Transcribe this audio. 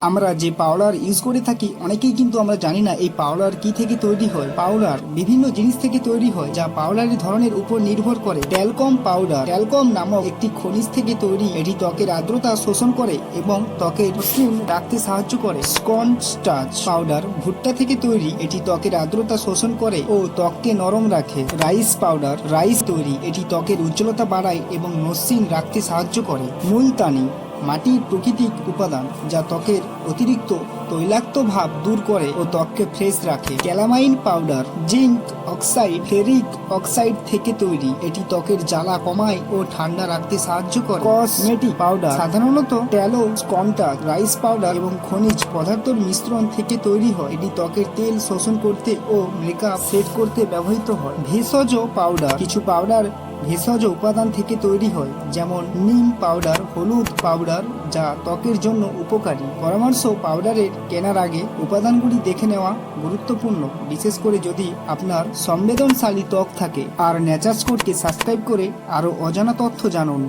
আমরা যে powder use করে থাকি অনেকেই কিন্তু আমরা জানি না এই পাউডার কি থেকে তৈরি হয়। পাউডার বিভিন্ন জিনিস থেকে তৈরি হয় যা পাউডারের ধরনের উপর নির্ভর করে। ট্যালকম পাউডার ট্যালকম নামক একটি খনিজ থেকে তৈরি। এটি ত্বকের আর্দ্রতা শোষণ করে এবং ত্বকের মসৃণ রাখতে সাহায্য করে। কর্ন স্টার্চ পাউডার ভুট্টা থেকে তৈরি। এটি ত্বকের আর্দ্রতা শোষণ করে ও ত্বককে নরম রাখে। রাইস পাউডার রাইস তৈরি। এটি ত্বকের উজ্জ্বলতা বাড়ায় এবং মসৃণ রাখতে সাহায্য করে। মুলতানি মাটির প্রাকৃতিক উপাদান যা ত্বকের অতিরিক্ত তৈলাক্ত ভাব দূর করে ও ত্বককে ফ্রেশ রাখে। Calamine powder zinc oxide ferric oxide থেকে তৈরি। এটি ত্বকের জ্বালা কমায় ও ঠান্ডা রাখতে সাহায্য করে। কসমেটিক পাউডার সাধারণত ট্যালো কন্টাক্ট রাইস পাউডার এবং খনিজ পদার্থের মিশ্রণ থেকে তৈরি হয়। এটি ত্বকের তেল শোষণ করতে ও মেকআপ সেট করতে ব্যবহৃত হয়। ভেষজ পাউডার কিছু পাউডার ভেষজ উপাদান থেকে তৈরি হয়, যেমন নিম পাউডার হলুদ পাউডার যা ত্বকের জন্য উপকারী। পরামর্শ পাউডারের কেনার আগে উপাদানগুলি দেখে নেওয়া গুরুত্বপূর্ণ, বিশেষ করে যদি আপনার সংবেদনশীল ত্বক থাকে। আর নেচার স্কোরকে সাবস্ক্রাইব করে আরও অজানা তথ্য জানুন।